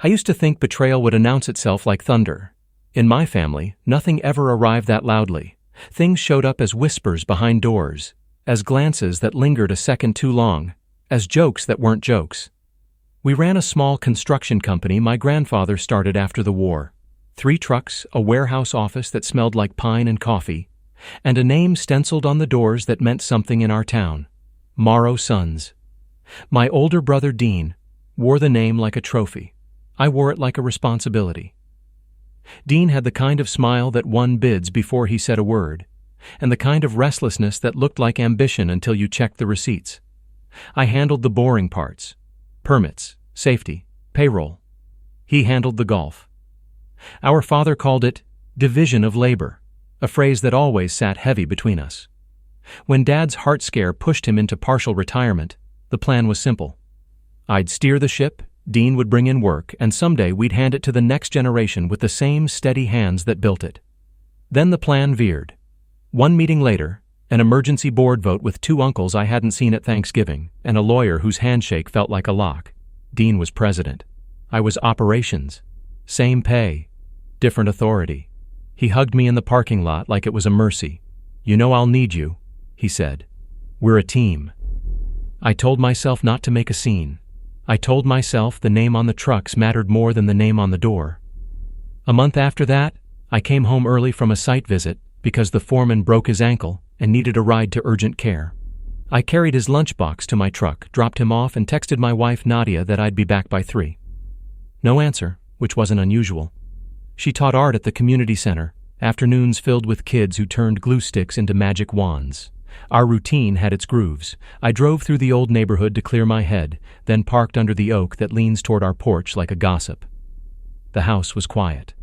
I used to think betrayal would announce itself like thunder. In my family, nothing ever arrived that loudly. Things showed up as whispers behind doors, as glances that lingered a second too long, as jokes that weren't jokes. We ran a small construction company my grandfather started after the war. 3 trucks, a warehouse office that smelled like pine and coffee, and a name stenciled on the doors that meant something in our town: Morrow Sons. My older brother Dean wore the name like a trophy. I wore it like a responsibility. Dean had the kind of smile that one bids before he said a word, and the kind of restlessness that looked like ambition until you checked the receipts. I handled the boring parts: permits, safety, payroll. He handled the golf. Our father called it division of labor, a phrase that always sat heavy between us. When Dad's heart scare pushed him into partial retirement, the plan was simple. I'd steer the ship, Dean would bring in work, and someday we'd hand it to the next generation with the same steady hands that built it. Then the plan veered. 1 meeting later, an emergency board vote with 2 uncles I hadn't seen at Thanksgiving, and a lawyer whose handshake felt like a lock. Dean was president. I was operations. Same pay, different authority. He hugged me in the parking lot like it was a mercy. "You know I'll need you," he said. "We're a team." I told myself not to make a scene. I told myself the name on the trucks mattered more than the name on the door. A month after that, I came home early from a site visit because the foreman broke his ankle and needed a ride to urgent care. I carried his lunchbox to my truck, dropped him off, and texted my wife Nadia that I'd be back by 3. No answer, which wasn't unusual. She taught art at the community center, afternoons filled with kids who turned glue sticks into magic wands. Our routine had its grooves. I drove through the old neighborhood to clear my head, then parked under the oak that leans toward our porch like a gossip. The house was quiet.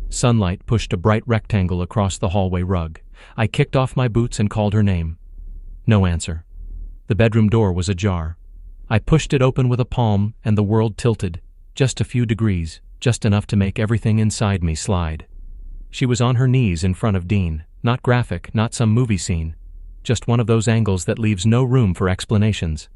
Sunlight pushed a bright rectangle across the hallway rug. I kicked off my boots and called her name. No answer. The bedroom door was ajar. I pushed it open with a palm, and the world tilted, just a few degrees, just enough to make everything inside me slide. She was on her knees in front of Dean, not graphic, not some movie scene. Just one of those angles that leaves no room for explanations.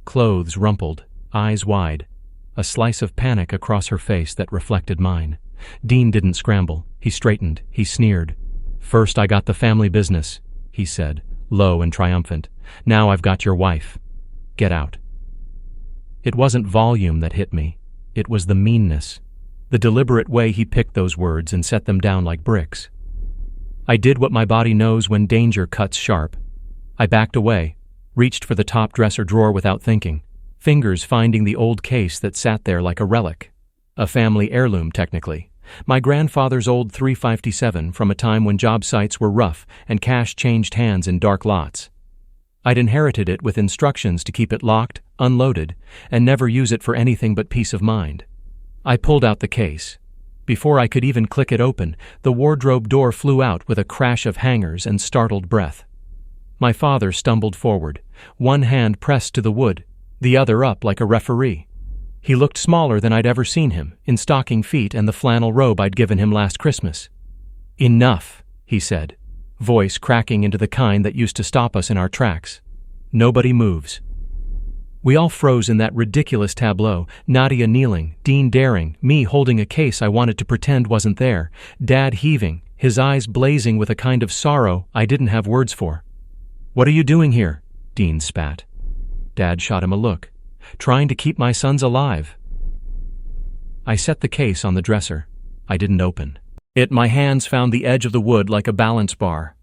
Clothes rumpled, eyes wide, a slice of panic across her face that reflected mine. Dean didn't scramble. He straightened. He sneered. "First I got the family business," he said, low and triumphant. "Now I've got your wife. Get out." It wasn't volume that hit me. It was the meanness, the deliberate way he picked those words and set them down like bricks. I did what my body knows when danger cuts sharp. I backed away, reached for the top dresser drawer without thinking, fingers finding the old case that sat there like a relic. A family heirloom, technically. My grandfather's old 357 from a time when job sites were rough and cash changed hands in dark lots. I'd inherited it with instructions to keep it locked, unloaded, and never use it for anything but peace of mind. I pulled out the case. Before I could even click it open, the wardrobe door flew out with a crash of hangers and startled breath. My father stumbled forward, one hand pressed to the wood, the other up like a referee. He looked smaller than I'd ever seen him, in stocking feet and the flannel robe I'd given him last Christmas. "Enough," he said, voice cracking into the kind that used to stop us in our tracks. "Nobody moves." We all froze in that ridiculous tableau, Nadia kneeling, Dean daring, me holding a case I wanted to pretend wasn't there, Dad heaving, his eyes blazing with a kind of sorrow I didn't have words for. "What are you doing here?" Dean spat. Dad shot him a look. "Trying to keep my sons alive." I set the case on the dresser. I didn't open it. My hands found the edge of the wood like a balance bar.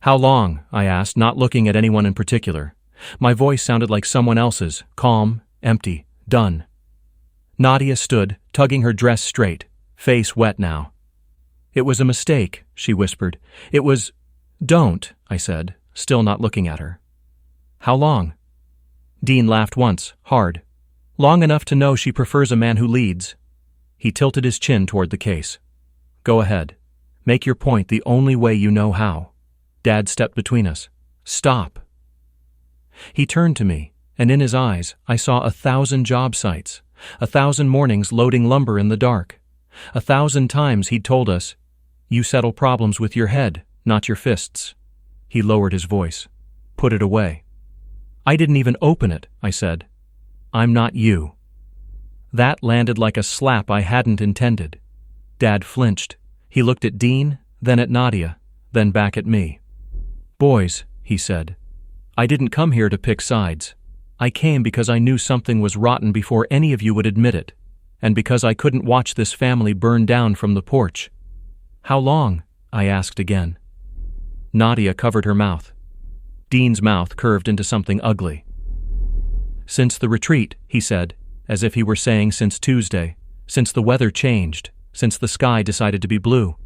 "How long?" I asked, not looking at anyone in particular. My voice sounded like someone else's, calm, empty, done. Nadia stood, tugging her dress straight, face wet now. "It was a mistake," she whispered. "It was—" "Don't," I said, still not looking at her. "How long?" Dean laughed once, hard. "Long enough to know she prefers a man who leads." He tilted his chin toward the case. "Go ahead. Make your point the only way you know how." Dad stepped between us. "Stop." He turned to me, and in his eyes I saw 1,000 job sites, 1,000 mornings loading lumber in the dark. 1,000 times he'd told us, "You settle problems with your head, not your fists." He lowered his voice. "Put it away." "I didn't even open it," I said. "I'm not you." That landed like a slap I hadn't intended. Dad flinched. He looked at Dean, then at Nadia, then back at me. "Boys," he said, "I didn't come here to pick sides. I came because I knew something was rotten before any of you would admit it, and because I couldn't watch this family burn down from the porch." "How long?" I asked again. Nadia covered her mouth. Dean's mouth curved into something ugly. "Since the retreat," he said, as if he were saying since Tuesday, since the weather changed, since the sky decided to be blue.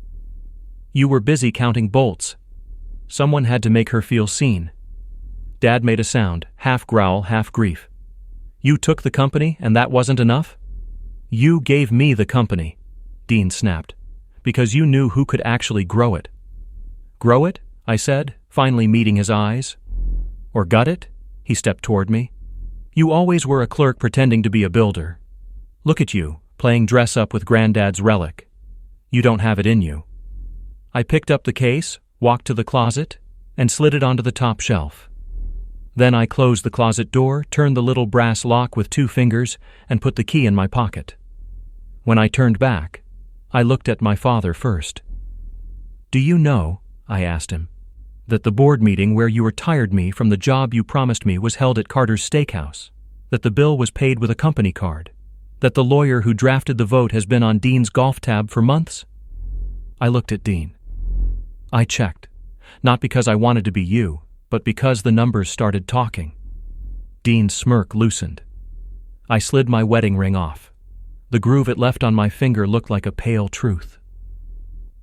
"You were busy counting bolts." Someone had to make her feel seen. Dad made a sound, half growl, half grief. "You took the company and that wasn't enough?" "You gave me the company," Dean snapped, "because you knew who could actually grow it." "Grow it?" I said, finally meeting his eyes. "Or gut it?" He stepped toward me. "You always were a clerk pretending to be a builder. Look at you, playing dress-up with Granddad's relic. You don't have it in you." I picked up the case, walked to the closet, and slid it onto the top shelf. Then I closed the closet door, turned the little brass lock with 2 fingers, and put the key in my pocket. When I turned back, I looked at my father first. "Do you know," I asked him, "that the board meeting where you retired me from the job you promised me was held at Carter's Steakhouse, that the bill was paid with a company card, that the lawyer who drafted the vote has been on Dean's golf tab for months?" I looked at Dean. I checked, not because I wanted to be you, but because the numbers started talking. Dean's smirk loosened. I slid my wedding ring off. The groove it left on my finger looked like a pale truth.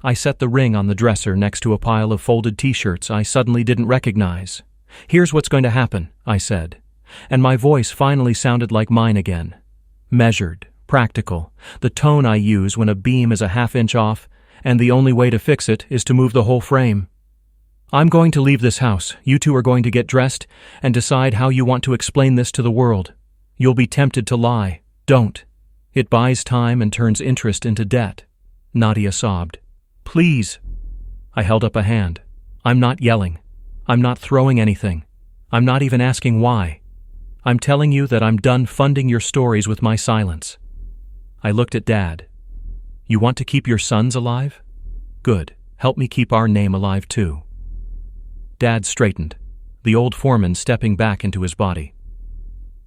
I set the ring on the dresser next to a pile of folded t-shirts I suddenly didn't recognize. "Here's what's going to happen," I said, and my voice finally sounded like mine again. Measured, practical, the tone I use when a beam is a half-inch off, and the only way to fix it is to move the whole frame. "I'm going to leave this house. You two are going to get dressed and decide how you want to explain this to the world. You'll be tempted to lie. Don't. It buys time and turns interest into debt." Nadia sobbed. "Please." I held up a hand. "I'm not yelling. I'm not throwing anything. I'm not even asking why. I'm telling you that I'm done funding your stories with my silence." I looked at Dad. "You want to keep your sons alive? Good. Help me keep our name alive too." Dad straightened, the old foreman stepping back into his body.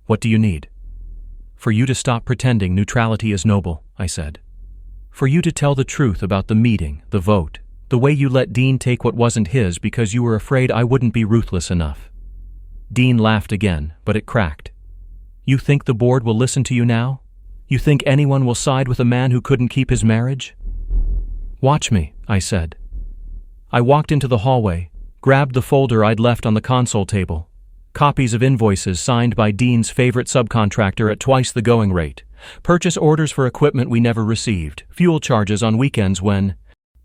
"What do you need?" "For you to stop pretending neutrality is noble," I said. "For you to tell the truth about the meeting, the vote, the way you let Dean take what wasn't his because you were afraid I wouldn't be ruthless enough." Dean laughed again, but it cracked. "You think the board will listen to you now? You think anyone will side with a man who couldn't keep his marriage?" "Watch me," I said. I walked into the hallway, grabbed the folder I'd left on the console table. Copies of invoices signed by Dean's favorite subcontractor at twice the going rate. Purchase orders for equipment we never received. Fuel charges on weekends when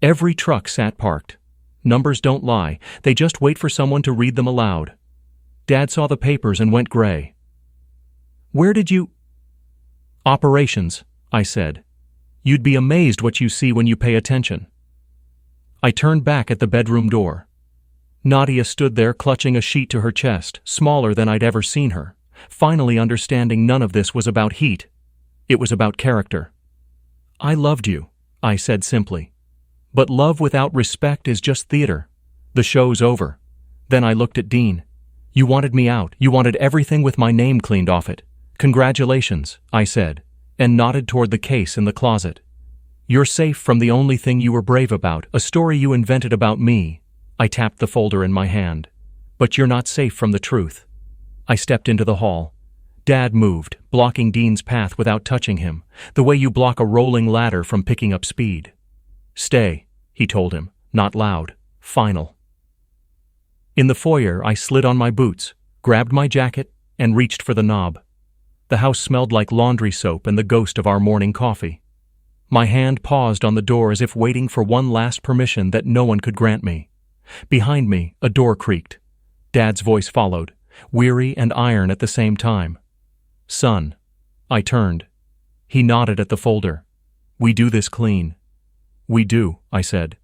every truck sat parked. Numbers don't lie. They just wait for someone to read them aloud. Dad saw the papers and went gray. "Where did you—" "Operations," I said. "You'd be amazed what you see when you pay attention." I turned back at the bedroom door. Nadia stood there clutching a sheet to her chest, smaller than I'd ever seen her, finally understanding none of this was about heat. It was about character. "I loved you," I said simply. "But love without respect is just theater. The show's over." Then I looked at Dean. "You wanted me out. You wanted everything with my name cleaned off it. Congratulations," I said, and nodded toward the case in the closet. "You're safe from the only thing you were brave about, a story you invented about me." I tapped the folder in my hand. "But you're not safe from the truth." I stepped into the hall. Dad moved, blocking Dean's path without touching him, the way you block a rolling ladder from picking up speed. "Stay," he told him, not loud, final. In the foyer, I slid on my boots, grabbed my jacket, and reached for the knob. The house smelled like laundry soap and the ghost of our morning coffee. My hand paused on the door as if waiting for one last permission that no one could grant me. Behind me, a door creaked. Dad's voice followed, weary and iron at the same time. "Son." I turned. He nodded at the folder. "We do this clean." "We do," I said.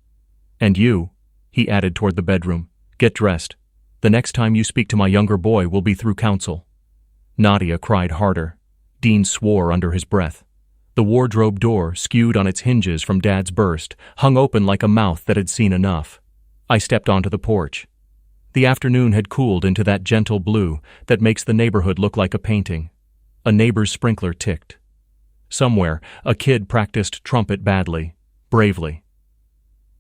"And you," he added toward the bedroom, "get dressed. The next time you speak to my younger boy will be through counsel." Nadia cried harder. Dean swore under his breath. The wardrobe door, skewed on its hinges from Dad's burst, hung open like a mouth that had seen enough. I stepped onto the porch. The afternoon had cooled into that gentle blue that makes the neighborhood look like a painting. A neighbor's sprinkler ticked. Somewhere, a kid practiced trumpet badly, bravely.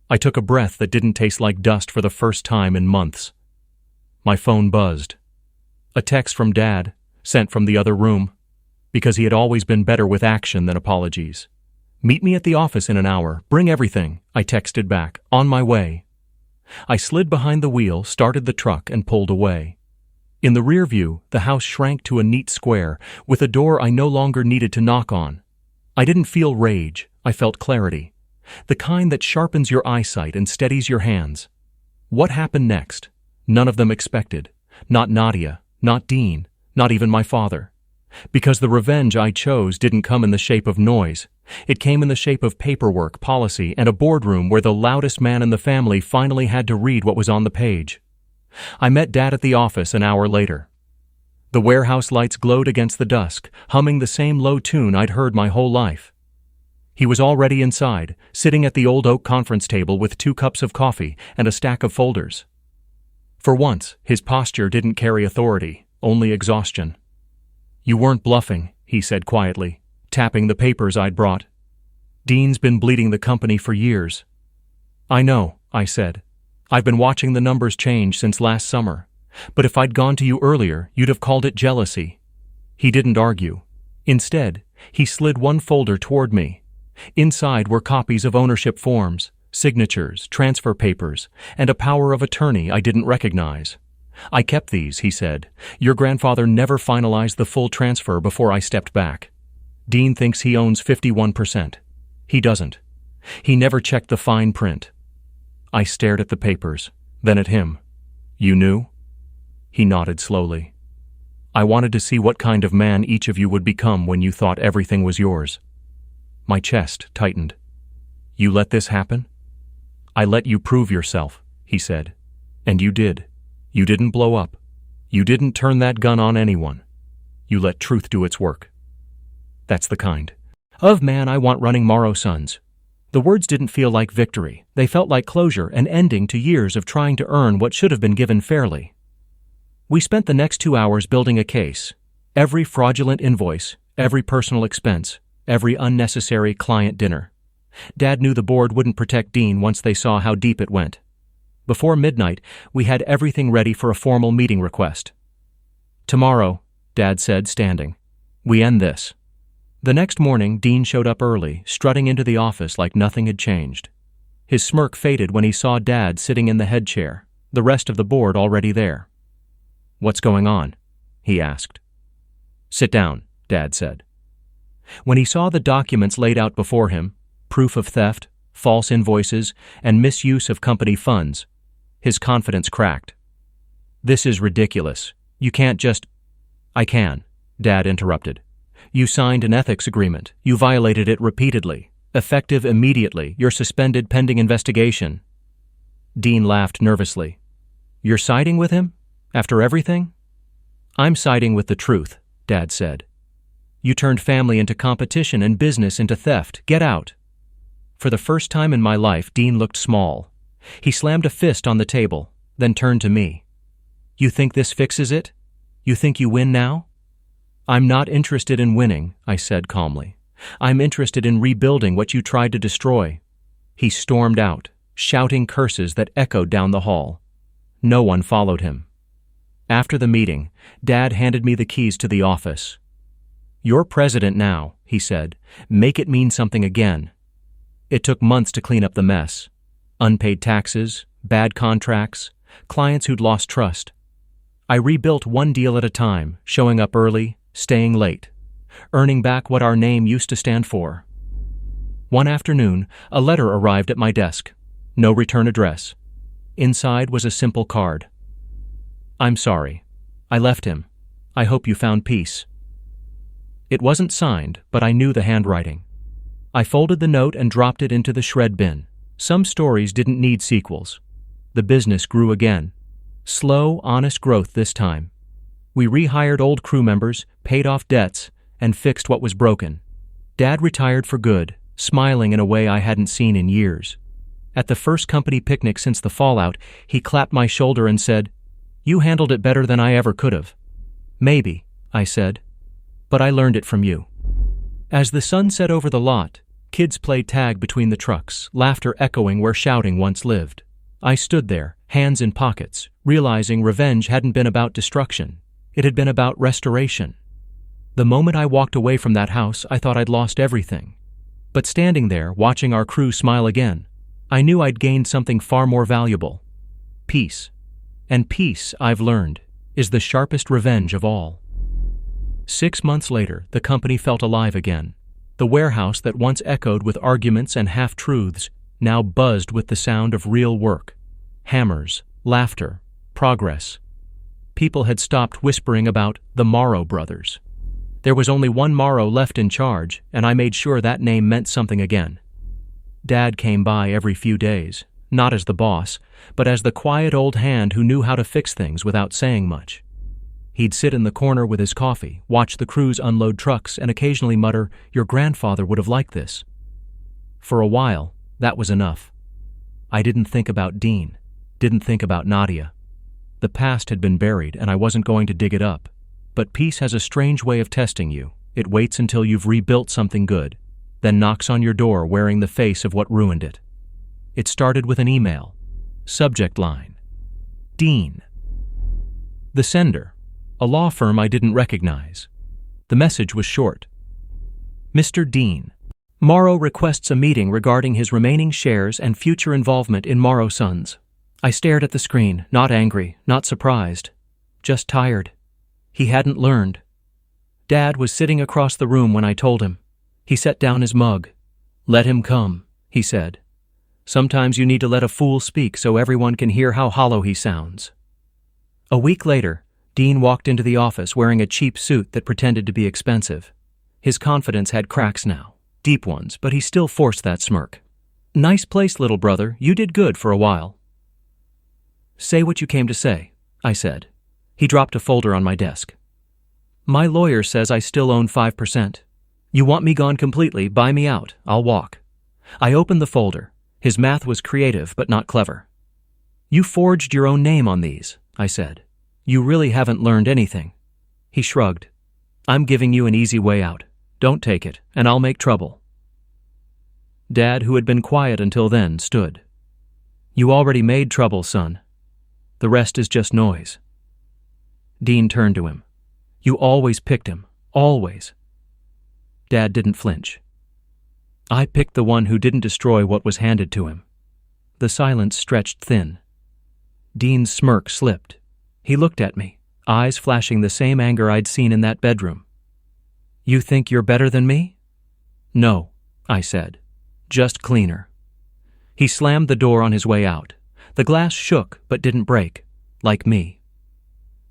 I took a breath that didn't taste like dust for the first time in months. My phone buzzed. A text from Dad, sent from the other room, because he had always been better with action than apologies. "Meet me at the office in an hour. Bring everything," I texted back. "On my way." I slid behind the wheel, started the truck, and pulled away. In the rear view, the house shrank to a neat square, with a door I no longer needed to knock on. I didn't feel rage, I felt clarity. The kind that sharpens your eyesight and steadies your hands. What happened next? None of them expected. Not Nadia, not Dean, not even my father. Because the revenge I chose didn't come in the shape of noise. It came in the shape of paperwork, policy, and a boardroom where the loudest man in the family finally had to read what was on the page. I met Dad at the office an hour later. The warehouse lights glowed against the dusk, humming the same low tune I'd heard my whole life. He was already inside, sitting at the old oak conference table with 2 cups of coffee and a stack of folders. For once, his posture didn't carry authority, only exhaustion. "You weren't bluffing," he said quietly, tapping the papers I'd brought. "Dean's been bleeding the company for years." "I know," I said. "I've been watching the numbers change since last summer. But if I'd gone to you earlier, you'd have called it jealousy." He didn't argue. Instead, he slid one folder toward me. Inside were copies of ownership forms, signatures, transfer papers, and a power of attorney I didn't recognize. "I kept these," he said. "Your grandfather never finalized the full transfer before I stepped back. Dean thinks he owns 51%. He doesn't. He never checked the fine print." I stared at the papers, then at him. "You knew?" He nodded slowly. "I wanted to see what kind of man each of you would become when you thought everything was yours." My chest tightened. "You let this happen?" "I let you prove yourself," he said. "And you did. You didn't blow up. You didn't turn that gun on anyone. You let truth do its work. That's the kind of man I want running Morrow Sons." The words didn't feel like victory. They felt like closure, an ending to years of trying to earn what should have been given fairly. We spent the next 2 hours building a case. Every fraudulent invoice, every personal expense, every unnecessary client dinner. Dad knew the board wouldn't protect Dean once they saw how deep it went. Before midnight, we had everything ready for a formal meeting request. "Tomorrow," Dad said, standing. "We end this." The next morning, Dean showed up early, strutting into the office like nothing had changed. His smirk faded when he saw Dad sitting in the head chair, the rest of the board already there. "What's going on?" he asked. "Sit down," Dad said. When he saw the documents laid out before him, proof of theft, false invoices, and misuse of company funds, his confidence cracked. "This is ridiculous. You can't just—" "I can," Dad interrupted. "You signed an ethics agreement. You violated it repeatedly. Effective immediately. You're suspended pending investigation." Dean laughed nervously. "You're siding with him? After everything?" "I'm siding with the truth," Dad said. "You turned family into competition and business into theft. Get out." For the first time in my life, Dean looked small. He slammed a fist on the table, then turned to me. "You think this fixes it? You think you win now?" "I'm not interested in winning," I said calmly. "I'm interested in rebuilding what you tried to destroy." He stormed out, shouting curses that echoed down the hall. No one followed him. After the meeting, Dad handed me the keys to the office. "You're president now," he said. "Make it mean something again." It took months to clean up the mess. Unpaid taxes, bad contracts, clients who'd lost trust. I rebuilt one deal at a time, showing up early, staying late, earning back what our name used to stand for. One afternoon, a letter arrived at my desk. No return address. Inside was a simple card. "I'm sorry. I left him. I hope you found peace." It wasn't signed, but I knew the handwriting. I folded the note and dropped it into the shred bin. Some stories didn't need sequels. The business grew again. Slow, honest growth this time. We rehired old crew members, paid off debts, and fixed what was broken. Dad retired for good, smiling in a way I hadn't seen in years. At the first company picnic since the fallout, he clapped my shoulder and said, "You handled it better than I ever could have." "Maybe," I said, "but I learned it from you." As the sun set over the lot, kids played tag between the trucks, laughter echoing where shouting once lived. I stood there, hands in pockets, realizing revenge hadn't been about destruction. It had been about restoration. The moment I walked away from that house, I thought I'd lost everything. But standing there, watching our crew smile again, I knew I'd gained something far more valuable: peace. And peace, I've learned, is the sharpest revenge of all. 6 months later, the company felt alive again. The warehouse that once echoed with arguments and half-truths now buzzed with the sound of real work. Hammers, laughter, progress. People had stopped whispering about the Morrow brothers. There was only one Morrow left in charge, and I made sure that name meant something again. Dad came by every few days, not as the boss, but as the quiet old hand who knew how to fix things without saying much. He'd sit in the corner with his coffee, watch the crews unload trucks, and occasionally mutter, "Your grandfather would have liked this." For a while, that was enough. I didn't think about Dean, didn't think about Nadia. The past had been buried, and I wasn't going to dig it up. But peace has a strange way of testing you. It waits until you've rebuilt something good, then knocks on your door wearing the face of what ruined it. It started with an email. Subject line: Dean. The sender: a law firm I didn't recognize. The message was short. Mr. Dean, Morrow requests a meeting regarding his remaining shares and future involvement in Morrow Sons. I stared at the screen, not angry, not surprised, just tired. He hadn't learned. Dad was sitting across the room when I told him. He set down his mug. "Let him come," he said. "Sometimes you need to let a fool speak so everyone can hear how hollow he sounds." A week later, Dean walked into the office wearing a cheap suit that pretended to be expensive. His confidence had cracks now, deep ones, but he still forced that smirk. "Nice place, little brother. You did good for a while." "Say what you came to say," I said. He dropped a folder on my desk. "My lawyer says I still own 5%. You want me gone completely, buy me out, I'll walk." I opened the folder. His math was creative but not clever. "You forged your own name on these," I said. "You really haven't learned anything." He shrugged. "I'm giving you an easy way out. Don't take it, and I'll make trouble." Dad, who had been quiet until then, stood. "You already made trouble, son. The rest is just noise." Dean turned to him. "You always picked him. Always." Dad didn't flinch. "I picked the one who didn't destroy what was handed to him." The silence stretched thin. Dean's smirk slipped. He looked at me, eyes flashing the same anger I'd seen in that bedroom. "You think you're better than me?" "No," I said. "Just cleaner." He slammed the door on his way out. The glass shook but didn't break, like me.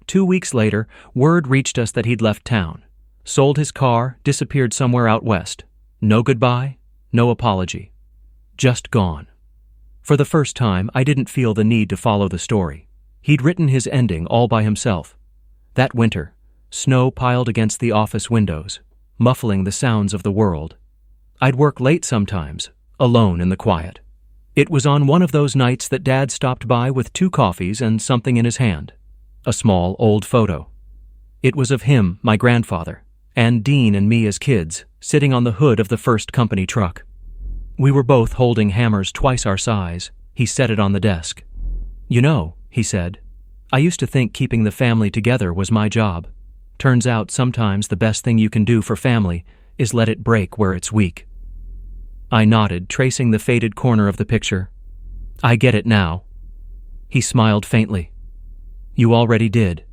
2 weeks later, word reached us that he'd left town, sold his car, disappeared somewhere out west. No goodbye, no apology. Just gone. For the first time, I didn't feel the need to follow the story. He'd written his ending all by himself. That winter, snow piled against the office windows, muffling the sounds of the world. I'd work late sometimes, alone in the quiet. It was on one of those nights that Dad stopped by with 2 coffees and something in his hand. A small, old photo. It was of him, my grandfather, and Dean and me as kids, sitting on the hood of the first company truck. We were both holding hammers twice our size. He set it on the desk. "You know," he said, "I used to think keeping the family together was my job. Turns out sometimes the best thing you can do for family is let it break where it's weak." I nodded, tracing the faded corner of the picture. "I get it now." He smiled faintly. "You already did.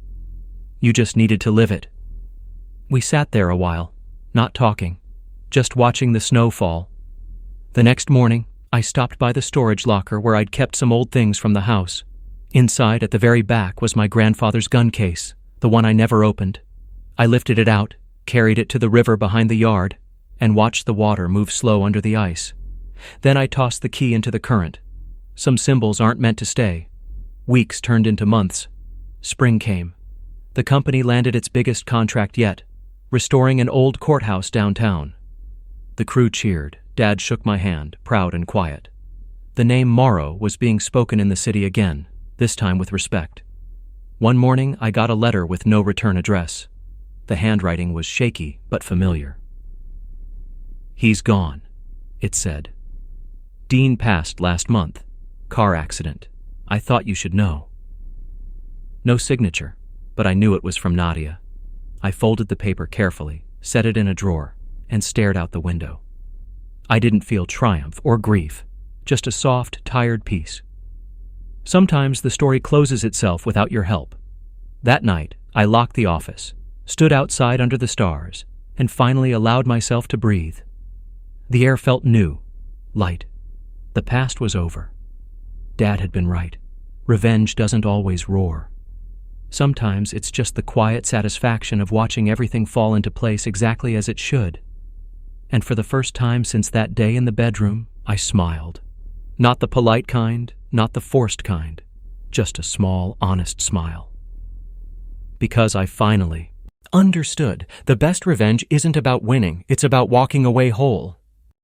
You just needed to live it." We sat there a while, not talking, just watching the snow fall. The next morning, I stopped by the storage locker where I'd kept some old things from the house. Inside, at the very back, was my grandfather's gun case, the one I never opened. I lifted it out, carried it to the river behind the yard, and watched the water move slow under the ice. Then I tossed the key into the current. Some symbols aren't meant to stay. Weeks turned into months. Spring came. The company landed its biggest contract yet. restoring an old courthouse downtown. The crew cheered. Dad shook my hand, proud and quiet. The name Morrow was being spoken in the city again, this time with respect. One morning, I got a letter with no return address. The handwriting was shaky but familiar. "He's gone," it said. "Dean passed last month. Car accident. I thought you should know." No signature, but I knew it was from Nadia. I folded the paper carefully, set it in a drawer, and stared out the window. I didn't feel triumph or grief, just a soft, tired peace. Sometimes the story closes itself without your help. That night, I locked the office, stood outside under the stars, and finally allowed myself to breathe. The air felt new, light. The past was over. Dad had been right. Revenge doesn't always roar. Sometimes it's just the quiet satisfaction of watching everything fall into place exactly as it should. And for the first time since that day in the bedroom, I smiled. Not the polite kind, not the forced kind, just a small, honest smile. Because I finally understood the best revenge isn't about winning, it's about walking away whole.